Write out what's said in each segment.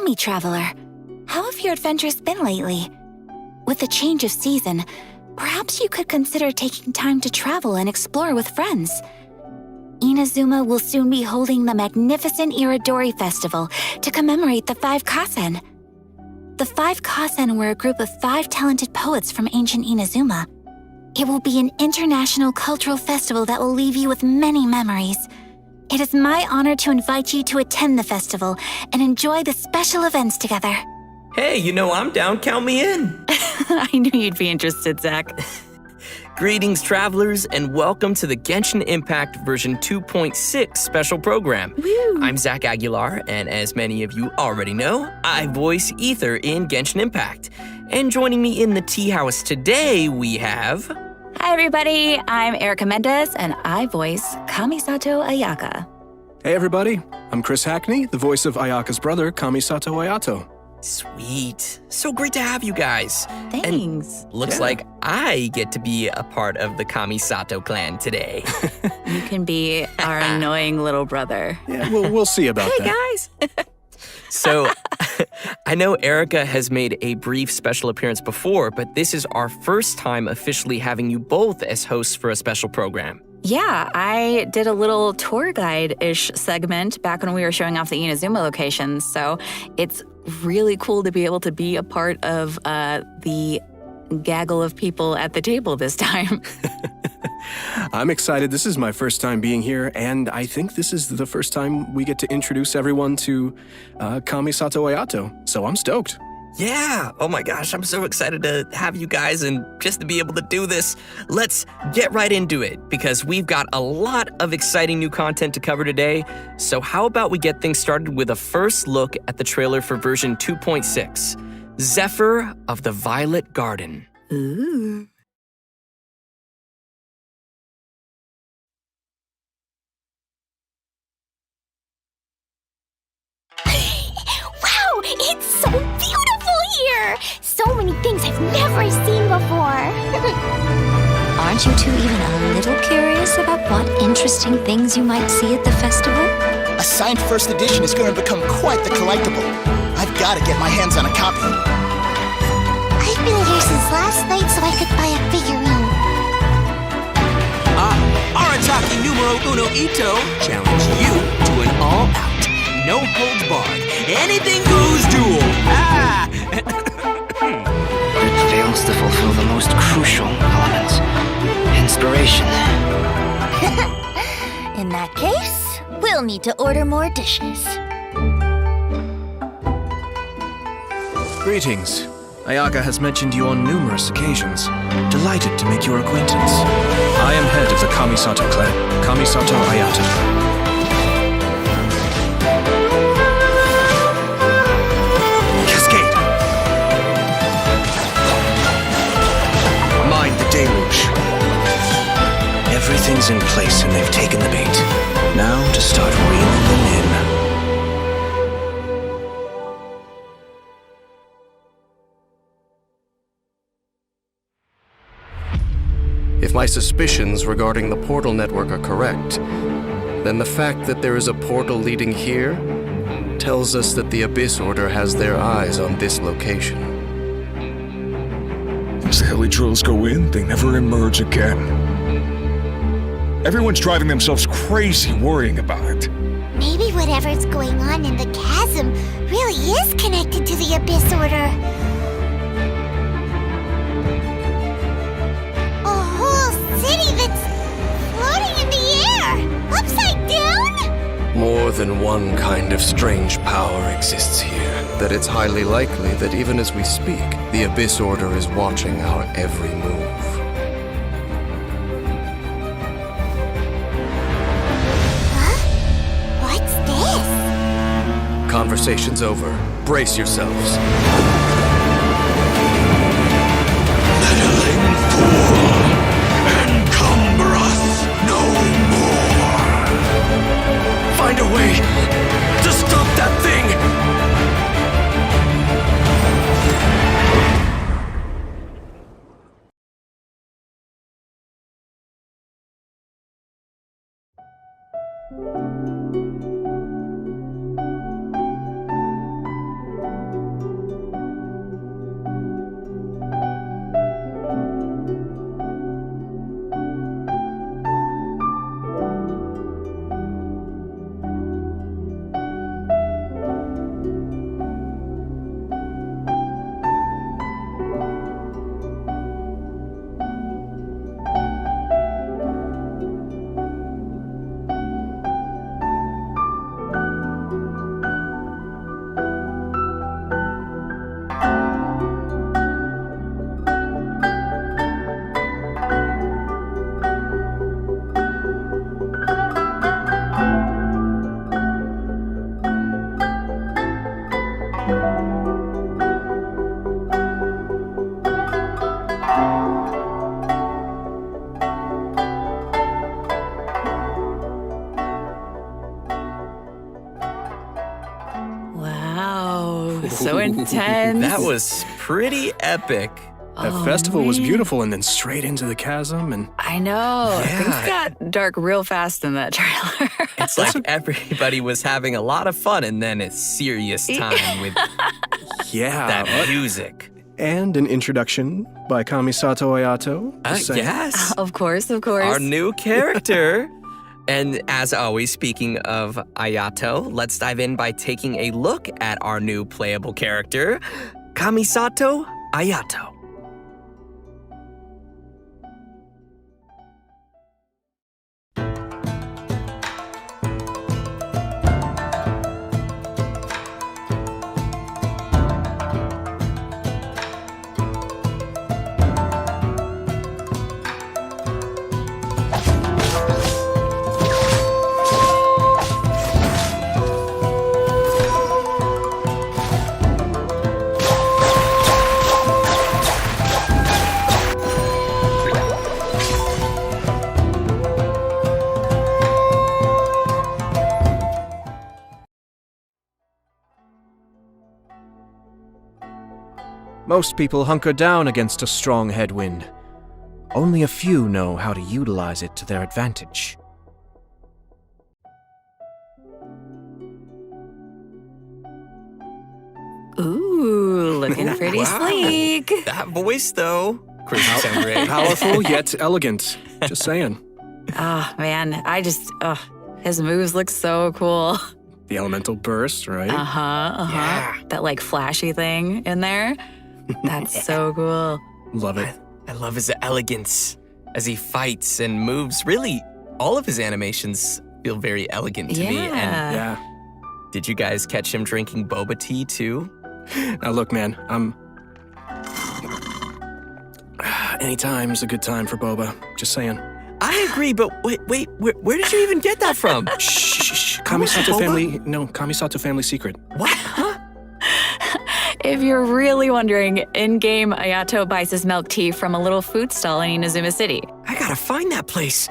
me, traveler. How have your adventures been lately? With the change of season, perhaps you could consider taking time to travel and explore with friends. Inazuma will soon be holding the magnificent Iridori Festival to commemorate the 5 Kasen. The 5 Kasen were a group of 5 talented poets from ancient Inazuma. It will be an international cultural festival that will leave you with many memories. It is my honor to invite you to attend the festival and enjoy the special events together. Hey, I'm down. Count me in. I knew you'd be interested, Zach. Greetings, travelers, and welcome to the Genshin Impact version 2.6 special program. Woo. I'm Zach Aguilar, and as many of you already know, I voice Ether in Genshin Impact. And joining me in the tea house today, we have... Hi, everybody. I'm Erica Mendez, and I voice Kamisato Ayaka. Hey, everybody. I'm Chris Hackney, the voice of Ayaka's brother, Kamisato Ayato. Sweet. So great to have you guys. Thanks. And looks like I get to be a part of the Kamisato clan today. You can be our annoying little brother. Yeah, we'll see about that. Hey, guys. So, I know Erica has made a brief special appearance before, but this is our first time officially having you both as hosts for a special program. Yeah, I did a little tour guide-ish segment back when we were showing off the Inazuma locations, so it's really cool to be able to be a part of the gaggle of people at the table this time. I'm excited. This is my first time being here, and I think this is the first time we get to introduce everyone to Kamisato Ayato, so I'm stoked. Yeah, oh my gosh, I'm so excited to have you guys and just to be able to do this. Let's get right into it because we've got a lot of exciting new content to cover today. So how about we get things started with a first look at the trailer for version 2.6, Zephyr of the Violet Garden. Ooh. Wow, it's so beautiful here! So many things I've never seen before. Aren't you two even a little curious about what interesting things you might see at the festival? A signed first edition is going to become quite the collectible. I've got to get my hands on a copy. I've been here since last night so I could buy a figurine. Arataki numero uno Ito challenge you to an all-out, no-holds-barred, anything-goes duel. It fails to fulfill the most crucial elements. Inspiration. In that case, we'll need to order more dishes. Greetings. Ayaka has mentioned you on numerous occasions. Delighted to make your acquaintance. I am head of the Kamisato clan, Kamisato Ayato. Cascade! Mind the deluge. Everything's in place and they've taken the bait. Now to start reeling them in. If my suspicions regarding the portal network are correct, then the fact that there is a portal leading here tells us that the Abyss Order has their eyes on this location. As the heli drills go in, they never emerge again. Everyone's driving themselves crazy worrying about it. Maybe whatever's going on in the chasm really is connected to the Abyss Order. A whole city that's floating in the air! Upside down? More than one kind of strange power exists here, that it's highly likely that even as we speak, the Abyss Order is watching our every move. What's this? Conversation's over. Brace yourselves. Meddling fool! Encumber us no more! Find a way to stop that thing! So intense. That was pretty epic. That festival was beautiful, and then straight into the chasm, and I know. Yeah. Things got dark real fast in that trailer. It's like everybody was having a lot of fun, and then it's serious time with that music. And an introduction by Kamisato Ayato. Just saying. Yes. Of course, of course. Our new character. And as always, speaking of Ayato, let's dive in by taking a look at our new playable character, Kamisato Ayato. Most people hunker down against a strong headwind. Only a few know how to utilize it to their advantage. Ooh, looking pretty sleek. That voice, though. Chris, you sound great. Powerful yet elegant. Just saying. Oh, man. His moves look so cool. The elemental burst, right? Yeah. That like flashy thing in there. That's so cool. Love it. I love his elegance as he fights and moves. Really, all of his animations feel very elegant to me. And Yeah. did you guys catch him drinking boba tea too? Now look, man, anytime's a good time for boba. Just saying. I agree, but wait, where did you even get that from? Shh. Kamisato family. No, Kamisato family secret. What? Huh? If you're really wondering, in-game Ayato buys his milk tea from a little food stall in Inazuma City. I gotta find that place.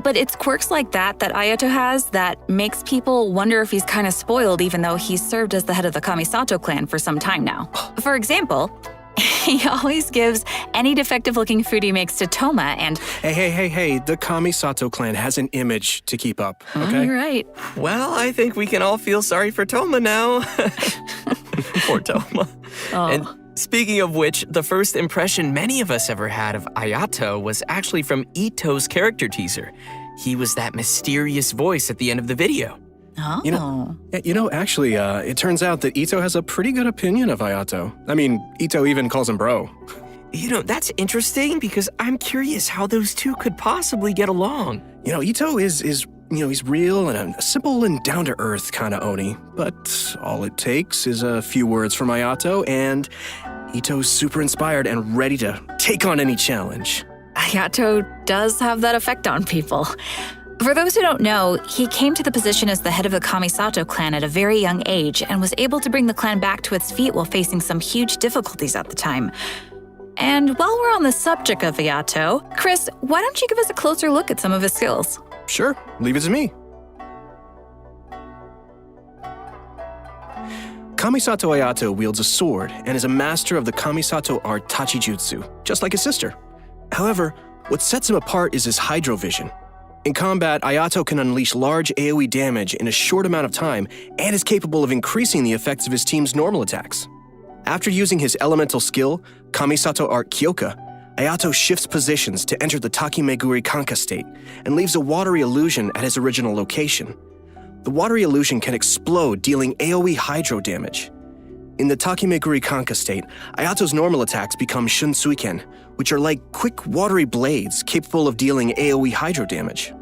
But it's quirks like that Ayato has that makes people wonder if he's kind of spoiled even though he's served as the head of the Kamisato clan for some time now. For example, he always gives any defective-looking food he makes to Toma and... Hey, the Kamisato clan has an image to keep up, okay? You're right. Well, I think we can all feel sorry for Toma now. Poor Toma. Oh. And speaking of which, the first impression many of us ever had of Ayato was actually from Ito's character teaser. He was that mysterious voice at the end of the video. Oh. Actually, it turns out that Ito has a pretty good opinion of Ayato. I mean, Ito even calls him bro. That's interesting because I'm curious how those two could possibly get along. Ito is he's real and a simple and down-to-earth kind of Oni. But all it takes is a few words from Ayato, and Ito's super inspired and ready to take on any challenge. Ayato does have that effect on people. For those who don't know, he came to the position as the head of the Kamisato clan at a very young age and was able to bring the clan back to its feet while facing some huge difficulties at the time. And while we're on the subject of Ayato, Chris, why don't you give us a closer look at some of his skills? Sure, leave it to me. Kamisato Ayato wields a sword and is a master of the Kamisato art Tachijutsu, just like his sister. However, what sets him apart is his Hydro Vision. In combat, Ayato can unleash large AoE damage in a short amount of time and is capable of increasing the effects of his team's normal attacks. After using his elemental skill, Kamisato Art Kyoka, Ayato shifts positions to enter the Takimeguri Kanka state and leaves a watery illusion at his original location. The watery illusion can explode, dealing AoE hydro damage. In the Takimeguri Kanka state, Ayato's normal attacks become Shunsuiken, which are like quick watery blades capable of dealing AoE hydro damage.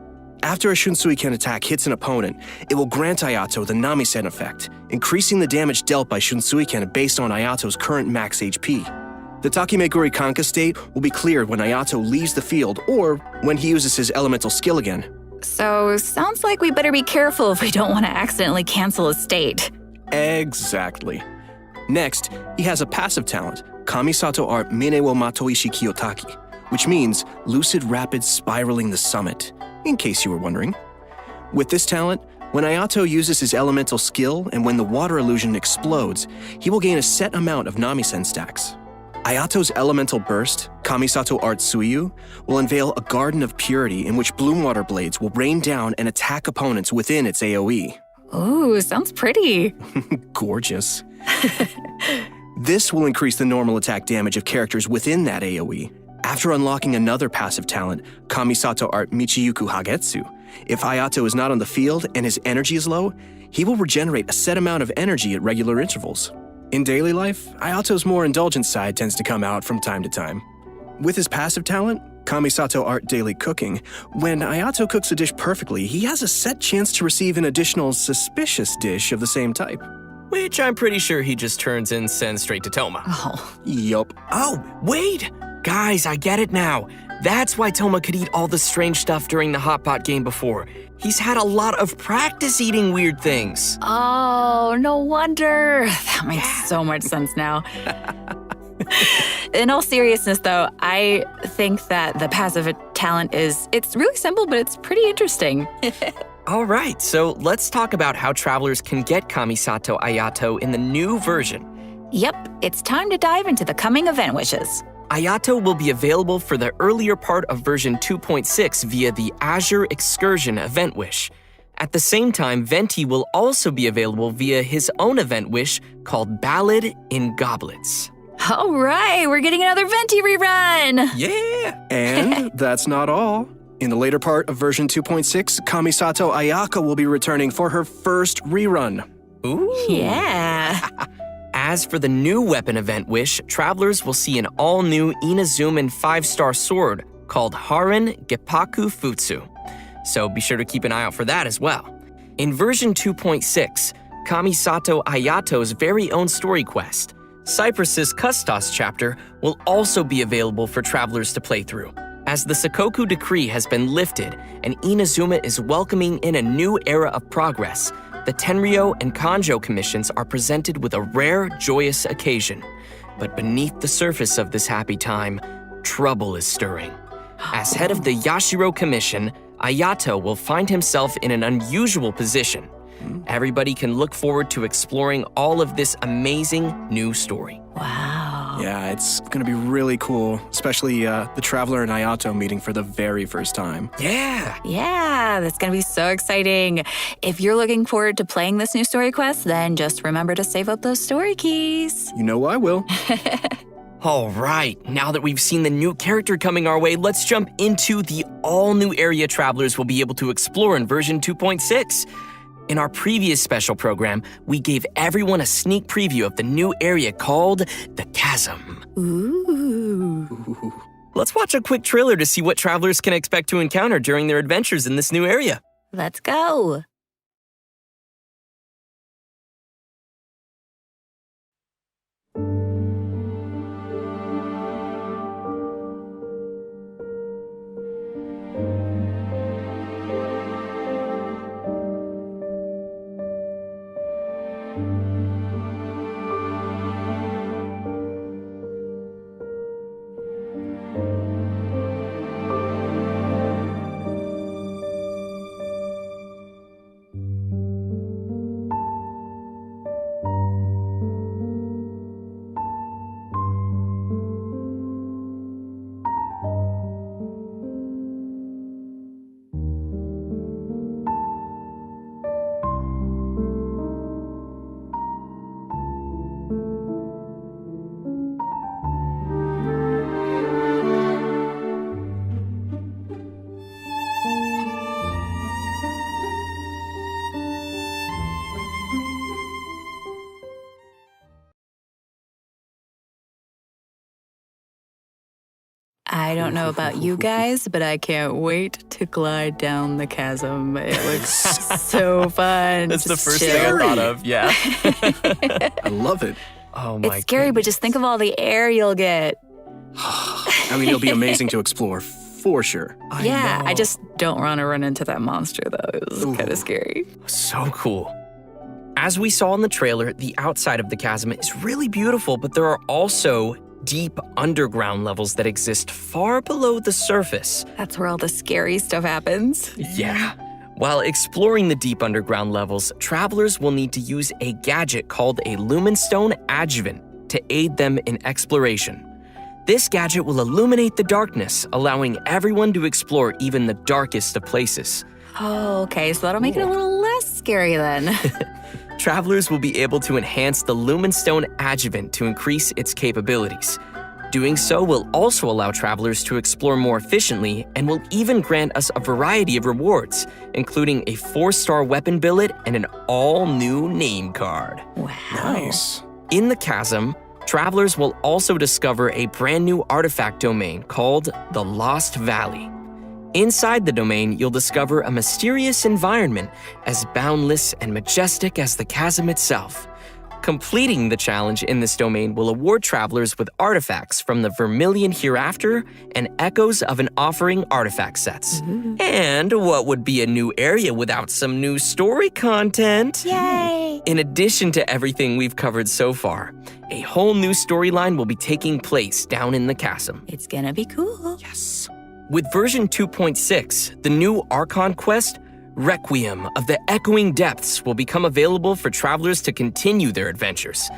After a Shunsuiken attack hits an opponent, it will grant Ayato the Namisen effect, increasing the damage dealt by Shunsuiken based on Ayato's current max HP. The Takimeguri Kanka state will be cleared when Ayato leaves the field or when he uses his elemental skill again. So, sounds like we better be careful if we don't want to accidentally cancel his state. Exactly. Next, he has a passive talent, Kamisato Art Mine wo Matoishi Kiyotaki, which means lucid rapid spiraling the summit, in case you were wondering. With this talent, When Ayato uses his elemental skill and when the water illusion explodes, he will gain a set amount of Namisen stacks. Ayato's elemental burst, Kamisato Art Suiyu, will unveil a garden of purity in which bloom water blades will rain down and attack opponents within its AoE. Ooh, sounds pretty. Gorgeous. This will increase the normal attack damage of characters within that AoE. After unlocking another passive talent, Kamisato Art Michiyuku Hagetsu, if Ayato is not on the field and his energy is low, he will regenerate a set amount of energy at regular intervals. In daily life, Ayato's more indulgent side tends to come out from time to time. With his passive talent, Kamisato Art Daily Cooking, when Ayato cooks a dish perfectly, he has a set chance to receive an additional suspicious dish of the same type. Which I'm pretty sure he just turns and sends straight to Toma. Oh. Yup. Oh, wait! Guys, I get it now. That's why Toma could eat all the strange stuff during the Hot Pot game before. He's had a lot of practice eating weird things. Oh, no wonder. That makes so much sense now. In all seriousness, though, I think that the passive talent it's really simple, but it's pretty interesting. All right, so let's talk about how travelers can get Kamisato Ayato in the new version. Yep, it's time to dive into the coming event wishes. Ayato will be available for the earlier part of version 2.6 via the Azure Excursion event wish. At the same time, Venti will also be available via his own event wish called Ballad in Goblets. All right, we're getting another Venti rerun! Yeah! And that's not all. In the later part of version 2.6, Kamisato Ayaka will be returning for her first rerun. Ooh! Yeah! As for the new weapon event wish, travelers will see an all-new Inazuman 5-star sword called Haran Geppaku Futsu. So be sure to keep an eye out for that as well. In version 2.6, Kamisato Ayato's very own story quest, Cypress's Custos chapter, will also be available for travelers to play through. As the Sakoku decree has been lifted and Inazuma is welcoming in a new era of progress, the Tenryo and Kanjo commissions are presented with a rare, joyous occasion. But beneath the surface of this happy time, trouble is stirring. As head of the Yashiro Commission, Ayato will find himself in an unusual position. Everybody can look forward to exploring all of this amazing new story. Wow. Yeah, it's going to be really cool, especially the Traveler and Ayato meeting for the very first time. Yeah. Yeah, that's going to be so exciting. If you're looking forward to playing this new story quest, then just remember to save up those story keys. You know I will. All right, now that we've seen the new character coming our way, let's jump into the all-new area travelers will be able to explore in version 2.6. In our previous special program, we gave everyone a sneak preview of the new area called the Chasm. Ooh. Let's watch a quick trailer to see what travelers can expect to encounter during their adventures in this new area. Let's go. I don't know about you guys, but I can't wait to glide down the chasm. It looks so fun. That's the Just first chill. thing I thought of, yeah. I love it. Oh my It's scary, but just think of all the air you'll get. I mean, it'll be amazing to explore, for sure. I just don't want to run into that monster, though. It was kind of scary. So cool. As we saw in the trailer, the outside of the chasm is really beautiful, but there are also deep underground levels that exist far below the surface. That's where all the scary stuff happens. Yeah. While exploring the deep underground levels, travelers will need to use a gadget called a Lumenstone Adjuvant to aid them in exploration. This gadget will illuminate the darkness, allowing everyone to explore even the darkest of places. Oh, okay, so that'll make it a little less scary then. Travelers will be able to enhance the Lumenstone Adjuvant to increase its capabilities. Doing so will also allow travelers to explore more efficiently and will even grant us a variety of rewards, including a 4-star weapon billet and an all-new name card. Wow. Nice. In the chasm, travelers will also discover a brand new artifact domain called the Lost Valley. Inside the domain, you'll discover a mysterious environment as boundless and majestic as the chasm itself. Completing the challenge in this domain will award travelers with artifacts from the Vermilion Hereafter and Echoes of an Offering artifact sets. And what would be a new area without some new story content? Yay! In addition to everything we've covered so far, a whole new storyline will be taking place down in the chasm. It's gonna be cool. Yes. With version 2.6, the new Archon quest, Requiem of the Echoing Depths, will become available for travelers to continue their adventures.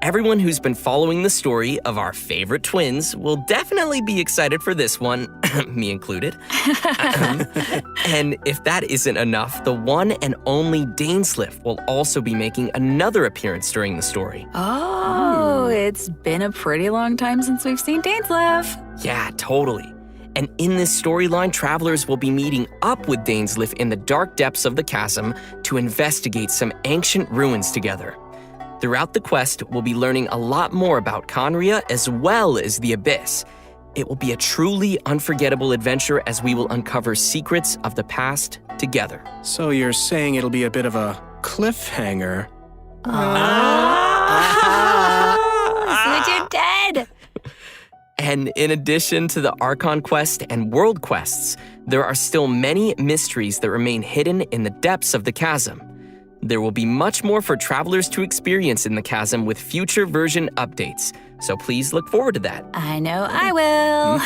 Everyone who's been following the story of our favorite twins will definitely be excited for this one, me included. And if that isn't enough, the one and only Dainsliff will also be making another appearance during the story. Oh, it's been a pretty long time since we've seen Dainsliff. Yeah, totally. And in this storyline, travelers will be meeting up with Dainsliff in the dark depths of the chasm to investigate some ancient ruins together. Throughout the quest, we'll be learning a lot more about Conria as well as the Abyss. It will be a truly unforgettable adventure as we will uncover secrets of the past together. So you're saying it'll be a bit of a cliffhanger? So you're dead! And in addition to the Archon quest and world quests, there are still many mysteries that remain hidden in the depths of the chasm. There will be much more for travelers to experience in the chasm with future version updates, so please look forward to that. I know I will.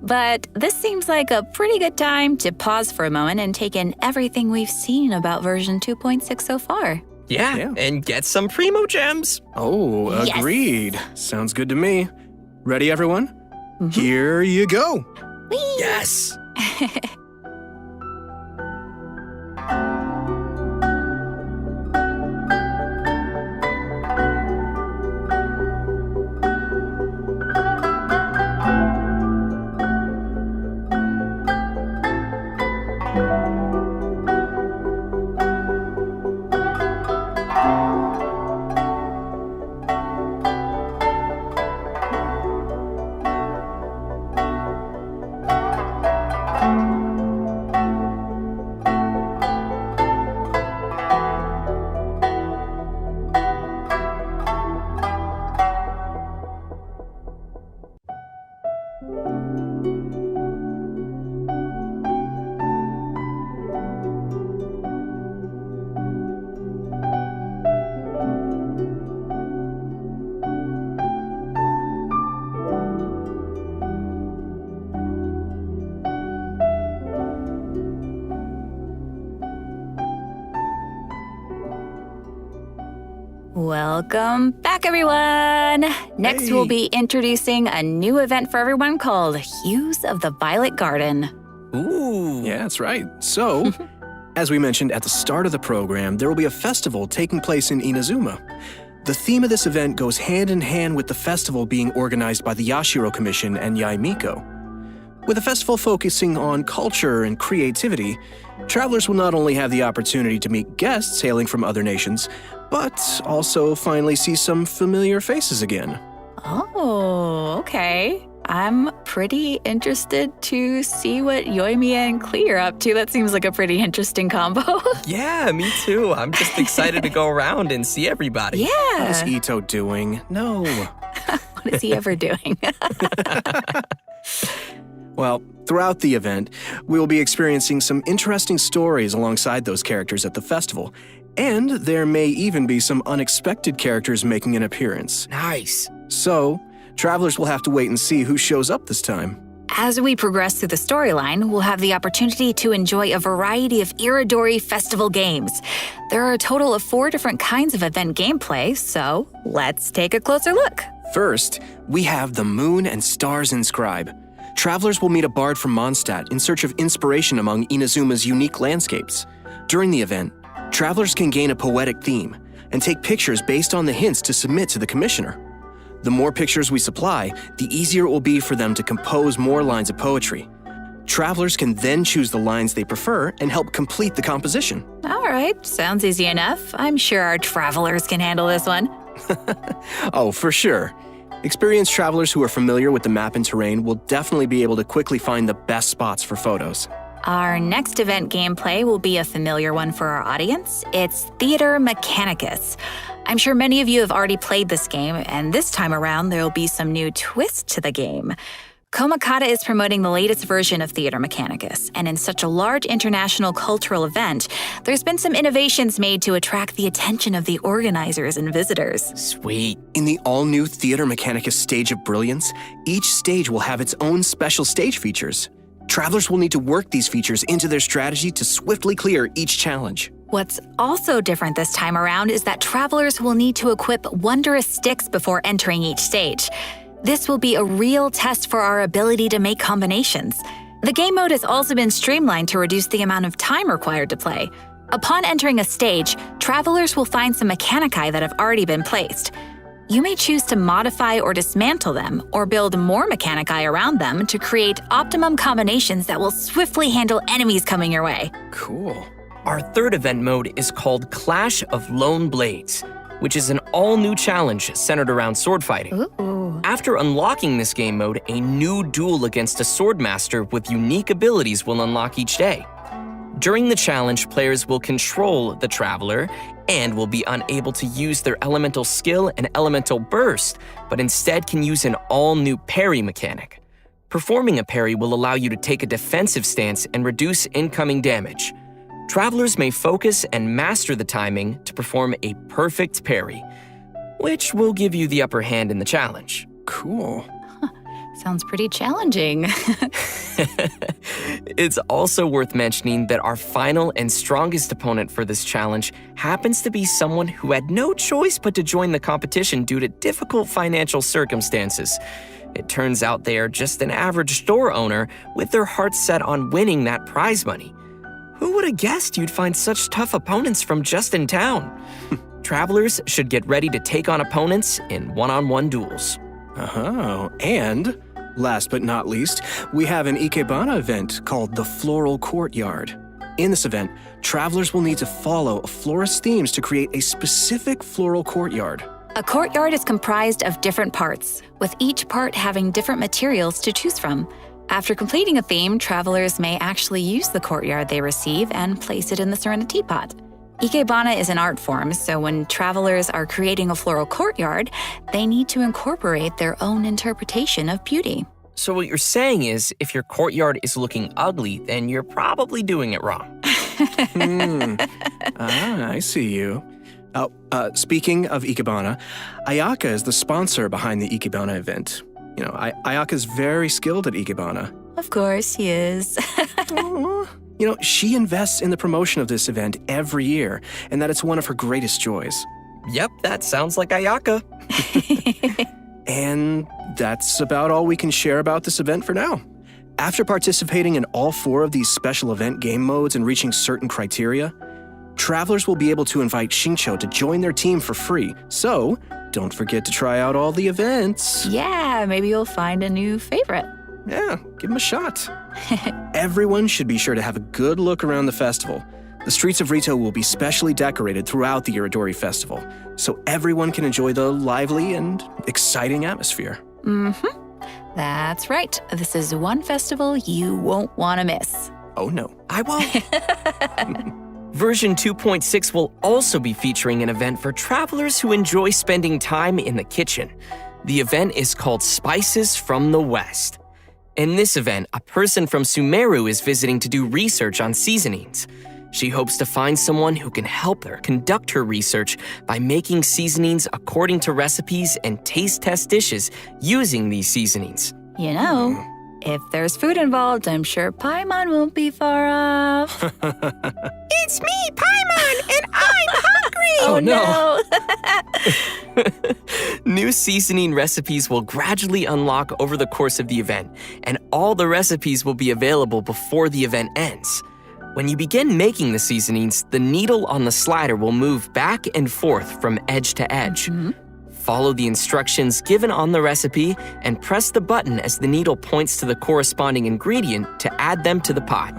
But this seems like a pretty good time to pause for a moment and take in everything we've seen about version 2.6 so far. Yeah, and get some Primo Gems. Oh, Yes. agreed. Sounds good to me. Ready, everyone? Here you go. Yes. Welcome back, everyone! Next, we'll be introducing a new event for everyone called Hues of the Violet Garden. Ooh. Yeah, that's right. So, as we mentioned at the start of the program, there will be a festival taking place in Inazuma. The theme of this event goes hand in hand with the festival being organized by the Yashiro Commission and Yaimiko. With the festival focusing on culture and creativity, travelers will not only have the opportunity to meet guests hailing from other nations, but also finally see some familiar faces again. Oh, okay. I'm pretty interested to see what Yoimiya and Klee are up to. That seems like a pretty interesting combo. Yeah, me too. I'm just excited to go around and see everybody. Yeah. What is Ito doing? No. What is he ever doing? Well, throughout the event, we will be experiencing some interesting stories alongside those characters at the festival, and there may even be some unexpected characters making an appearance. Nice. So, travelers will have to wait and see who shows up this time. As we progress through the storyline, we'll have the opportunity to enjoy a variety of Iridori Festival games. There are a total of 4 different kinds of event gameplay, so let's take a closer look. First, we have the Moon and Stars Inscribe. Travelers will meet a bard from Mondstadt in search of inspiration among Inazuma's unique landscapes. During the event, travelers can gain a poetic theme and take pictures based on the hints to submit to the commissioner. The more pictures we supply, the easier it will be for them to compose more lines of poetry. Travelers can then choose the lines they prefer and help complete the composition. All right, sounds easy enough. I'm sure our travelers can handle this one. Oh, for sure. Experienced travelers who are familiar with the map and terrain will definitely be able to quickly find the best spots for photos. Our next event gameplay will be a familiar one for our audience. It's Theater Mechanicus. I'm sure many of you have already played this game, and this time around there will be some new twist to the game. Komakata is promoting the latest version of Theater Mechanicus, and in such a large international cultural event, there's been some innovations made to attract the attention of the organizers and visitors. Sweet. In the all-new Theater Mechanicus Stage of Brilliance, each stage will have its own special stage features. Travelers will need to work these features into their strategy to swiftly clear each challenge. What's also different this time around is that travelers will need to equip wondrous sticks before entering each stage. This will be a real test for our ability to make combinations. The game mode has also been streamlined to reduce the amount of time required to play. Upon entering a stage, travelers will find some mechanici that have already been placed. You may choose to modify or dismantle them, or build more mechanici around them to create optimum combinations that will swiftly handle enemies coming your way. Cool. Our third event mode is called Clash of Lone Blades, which is an all-new challenge centered around sword fighting. Ooh. After unlocking this game mode, a new duel against a swordmaster with unique abilities will unlock each day. During the challenge, players will control the traveler and will be unable to use their elemental skill and elemental burst, but instead can use an all-new parry mechanic. Performing a parry will allow you to take a defensive stance and reduce incoming damage. Travelers may focus and master the timing to perform a perfect parry, which will give you the upper hand in the challenge. Cool. Sounds pretty challenging. It's also worth mentioning that our final and strongest opponent for this challenge happens to be someone who had no choice but to join the competition due to difficult financial circumstances. It turns out they are just an average store owner with their hearts set on winning that prize money. Who would have guessed you'd find such tough opponents from just in town? Travelers should get ready to take on opponents in one-on-one duels. Oh, and last but not least, we have an Ikebana event called the Floral Courtyard. In this event, travelers will need to follow a florist's themes to create a specific floral courtyard. A courtyard is comprised of different parts, with each part having different materials to choose from. After completing a theme, travelers may actually use the courtyard they receive and place it in the Serenity Pot. Ikebana is an art form, so when travelers are creating a floral courtyard, they need to incorporate their own interpretation of beauty. So what you're saying is, if your courtyard is looking ugly, then you're probably doing it wrong. I see you. Speaking of Ikebana, Ayaka is the sponsor behind the Ikebana event. You know, Ayaka's very skilled at Ikebana. Of course he is. You know, she invests in the promotion of this event every year, and that it's one of her greatest joys. Yep, that sounds like Ayaka. And that's about all we can share about this event for now. After participating in all 4 of these special event game modes and reaching certain criteria, travelers will be able to invite Xingqiu to join their team for free. So, don't forget to try out all the events. Yeah, maybe you'll find a new favorite. Yeah, give them a shot. Everyone should be sure to have a good look around the festival. The streets of Rito will be specially decorated throughout the Iridori Festival, so everyone can enjoy the lively and exciting atmosphere. That's right. This is one festival you won't want to miss. Oh no. I won't. Version 2.6 will also be featuring an event for travelers who enjoy spending time in the kitchen. The event is called Spices from the West. In this event, a person from Sumeru is visiting to do research on seasonings. She hopes to find someone who can help her conduct her research by making seasonings according to recipes and taste test dishes using these seasonings. You know, If there's food involved, I'm sure Paimon won't be far off. It's me, Paimon, and I'm hungry! Oh no! New seasoning recipes will gradually unlock over the course of the event, and all the recipes will be available before the event ends. When you begin making the seasonings, the needle on the slider will move back and forth from edge to edge. Follow the instructions given on the recipe and press the button as the needle points to the corresponding ingredient to add them to the pot.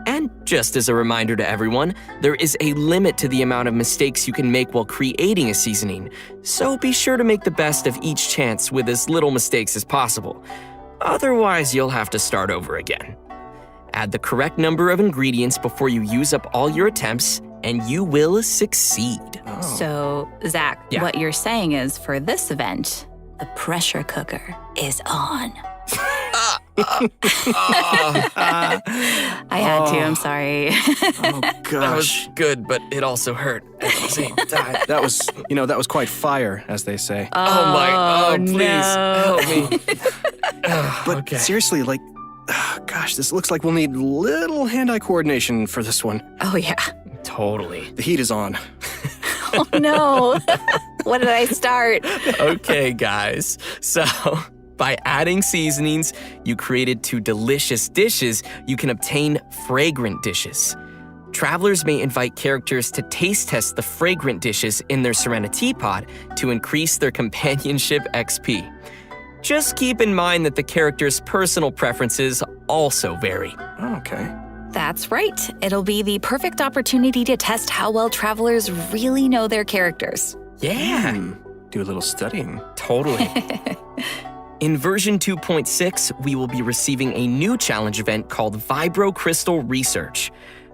And just as a reminder to everyone, there is a limit to the amount of mistakes you can make while creating a seasoning, so be sure to make the best of each chance with as little mistakes as possible. Otherwise, you'll have to start over again. Add the correct number of ingredients before you use up all your attempts, and you will succeed. So, Zach, what you're saying is for this event, the pressure cooker is on. I had to, I'm sorry. Oh, That gosh. was good, but it also hurt at the same time. That was quite fire, as they say. Please, help me. But seriously, gosh, this looks like we'll need little hand-eye coordination for this one. Oh, yeah. Totally. The heat is on. Oh, no. What did I start? Okay, guys. So, by adding seasonings you created to delicious dishes, you can obtain fragrant dishes. Travelers may invite characters to taste test the fragrant dishes in their Serenity Pod to increase their companionship XP. Just keep in mind that the character's personal preferences also vary. Okay. That's right. It'll be the perfect opportunity to test how well travelers really know their characters. Yeah. Do a little studying. Totally. In version 2.6, we will be receiving a new challenge event called Vibro Crystal Research.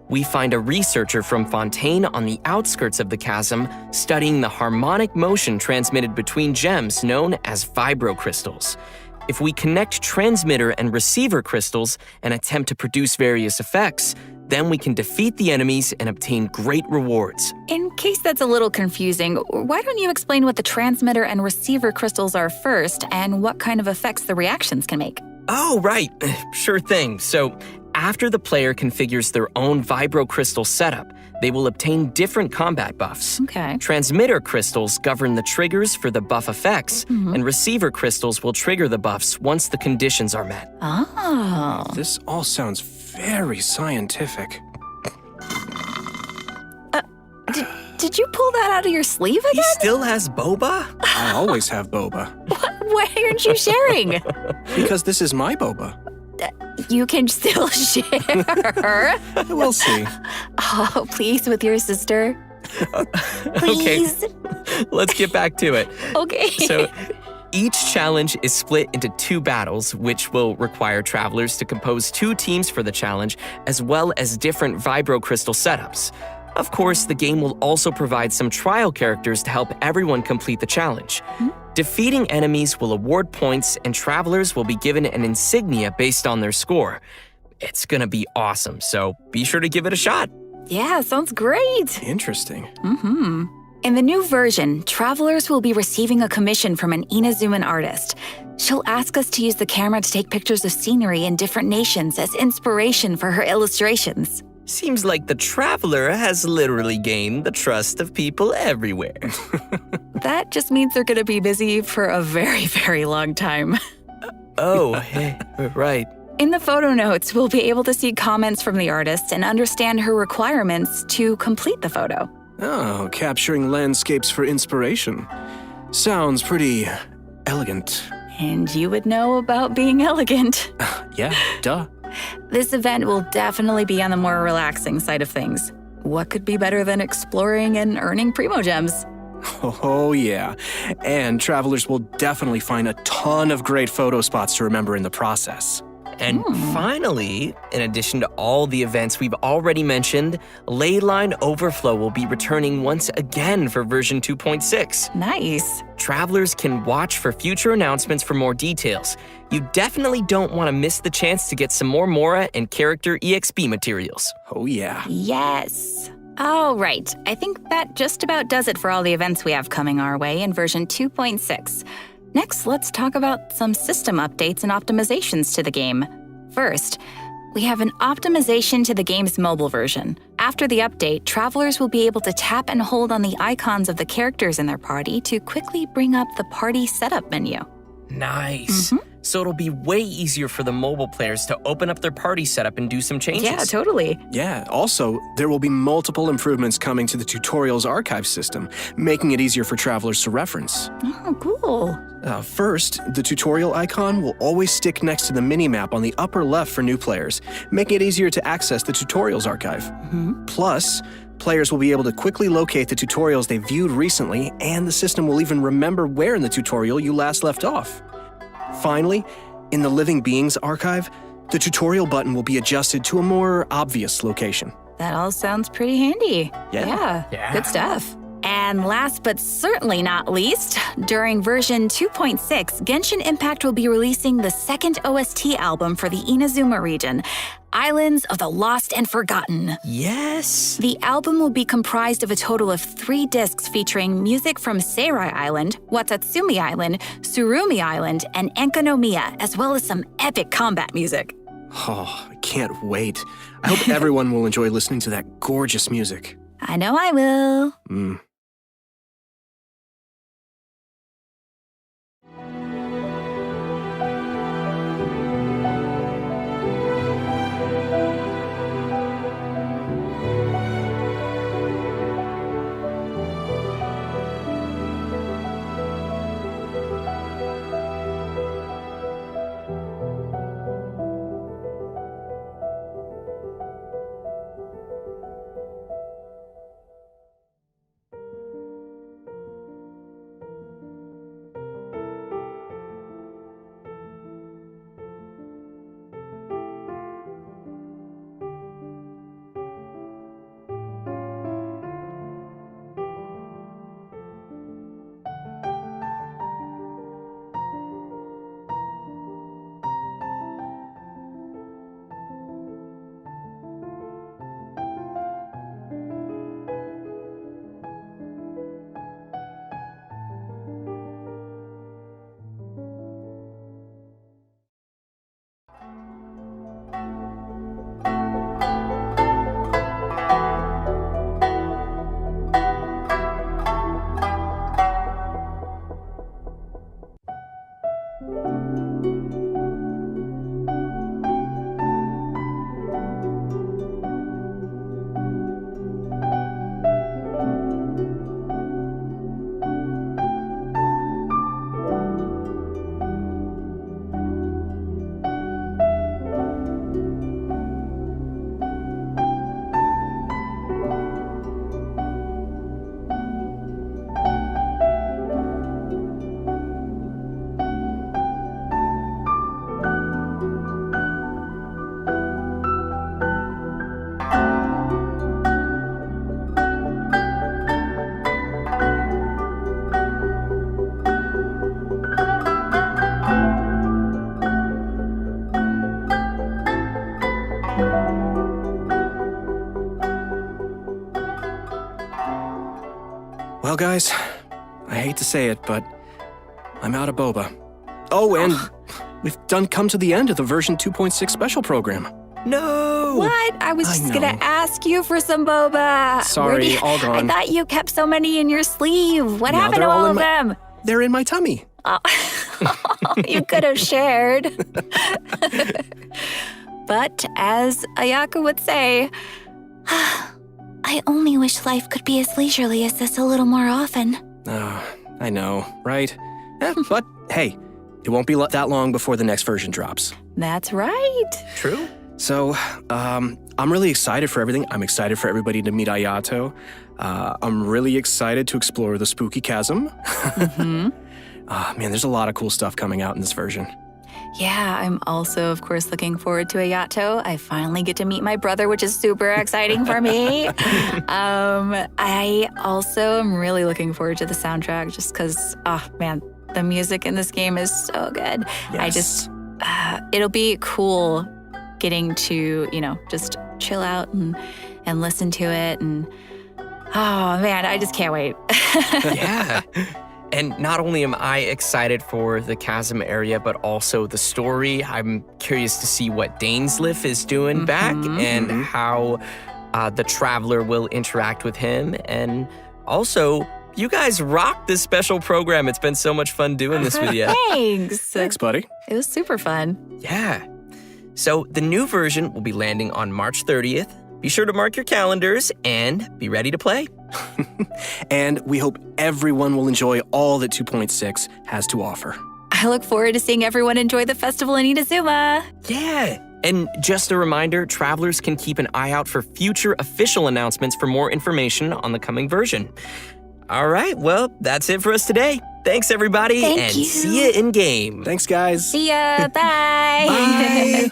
We find a researcher from Fontaine on the outskirts of the chasm studying the harmonic motion transmitted between gems known as vibrocrystals. If we connect transmitter and receiver crystals and attempt to produce various effects, then we can defeat the enemies and obtain great rewards. In case that's a little confusing, why don't you explain what the transmitter and receiver crystals are first and what kind of effects the reactions can make? Oh, right. Sure thing. So, after the player configures their own vibrocrystal setup, they will obtain different combat buffs. Okay. Transmitter crystals govern the triggers for the buff effects, and receiver crystals will trigger the buffs once the conditions are met. Oh. This all sounds very scientific. Did you pull that out of your sleeve He again? still has boba? I always have boba. Why aren't you sharing? Because this is my boba. You can still share. We'll see. Oh, please, with your sister. Please. Okay, let's get back to it. Okay. So, each challenge is split into 2 battles, which will require travelers to compose 2 teams for the challenge, as well as different vibrocrystal setups. Of course, the game will also provide some trial characters to help everyone complete the challenge. Defeating enemies will award points, and travelers will be given an insignia based on their score. It's gonna be awesome, so be sure to give it a shot. Yeah, sounds great. Interesting. In the new version, travelers will be receiving a commission from an Inazuman artist. She'll ask us to use the camera to take pictures of scenery in different nations as inspiration for her illustrations. Seems like the traveler has literally gained the trust of people everywhere. That just means they're gonna be busy for a very, very long time. Oh, hey, right. In the photo notes, we'll be able to see comments from the artist and understand her requirements to complete the photo. Oh, capturing landscapes for inspiration. Sounds pretty elegant. And you would know about being elegant. Yeah, duh. This event will definitely be on the more relaxing side of things. What could be better than exploring and earning Primo Gems? Oh, yeah. And travelers will definitely find a ton of great photo spots to remember in the process. And finally, in addition to all the events we've already mentioned, Leyline Overflow will be returning once again for version 2.6. Nice. Travelers can watch for future announcements for more details. You definitely don't want to miss the chance to get some more Mora and character EXP materials. Oh, yeah. Yes. All right. I think that just about does it for all the events we have coming our way in version 2.6. Next, let's talk about some system updates and optimizations to the game. First, we have an optimization to the game's mobile version. After the update, travelers will be able to tap and hold on the icons of the characters in their party to quickly bring up the party setup menu. Nice. So it'll be way easier for the mobile players to open up their party setup and do some changes. Yeah, totally. Yeah, also, there will be multiple improvements coming to the tutorials archive system, making it easier for travelers to reference. Oh, cool. First, the tutorial icon will always stick next to the minimap on the upper left for new players, making it easier to access the tutorials archive. Plus, players will be able to quickly locate the tutorials they viewed recently, and the system will even remember where in the tutorial you last left off. Finally, in the Living Beings archive, the tutorial button will be adjusted to a more obvious location. That all sounds pretty handy. Yeah. Good stuff. And last but certainly not least, during version 2.6, Genshin Impact will be releasing the second OST album for the Inazuma region, Islands of the Lost and Forgotten. Yes! The album will be comprised of a total of 3 discs featuring music from Seirai Island, Watatsumi Island, Surumi Island, and Enkanomiya, as well as some epic combat music. Oh, I can't wait. I hope everyone will enjoy listening to that gorgeous music. I know I will. Well, guys, I hate to say it, but I'm out of boba. Oh, and we've come to the end of the version 2.6 special program. No! What? I was just gonna ask you for some boba. Sorry, all gone. I thought you kept so many in your sleeve. What happened to all of them? They're in my tummy. Oh. You could have shared. But as Ayaka would say, I only wish life could be as leisurely as this a little more often. I know, right? But hey, it won't be that long before the next version drops. That's right. True. So, I'm really excited for everything. I'm excited for everybody to meet Ayato. I'm really excited to explore the Spooky Chasm. Man, there's a lot of cool stuff coming out in this version. Yeah, I'm also, of course, looking forward to Ayato. I finally get to meet my brother, which is super exciting for me. I also am really looking forward to the soundtrack just because, man, the music in this game is so good. Yes. It'll be cool getting to, just chill out and listen to it. And, oh, man, I just can't wait. Yeah. And not only am I excited for the Chasm area, but also the story. I'm curious to see what Dainsleif is doing back and how the Traveler will interact with him. And also, you guys rocked this special program. It's been so much fun doing this with you. Thanks. Thanks, buddy. It was super fun. Yeah. So the new version will be landing on March 30th. Be sure to mark your calendars and be ready to play. And we hope everyone will enjoy all that 2.6 has to offer. I look forward to seeing everyone enjoy the festival in Inazuma. Yeah. And just a reminder, travelers can keep an eye out for future official announcements for more information on the coming version. All right, well, that's it for us today. Thanks, everybody, Thank and you. see you in game. Thanks, guys. See ya. Bye. Bye.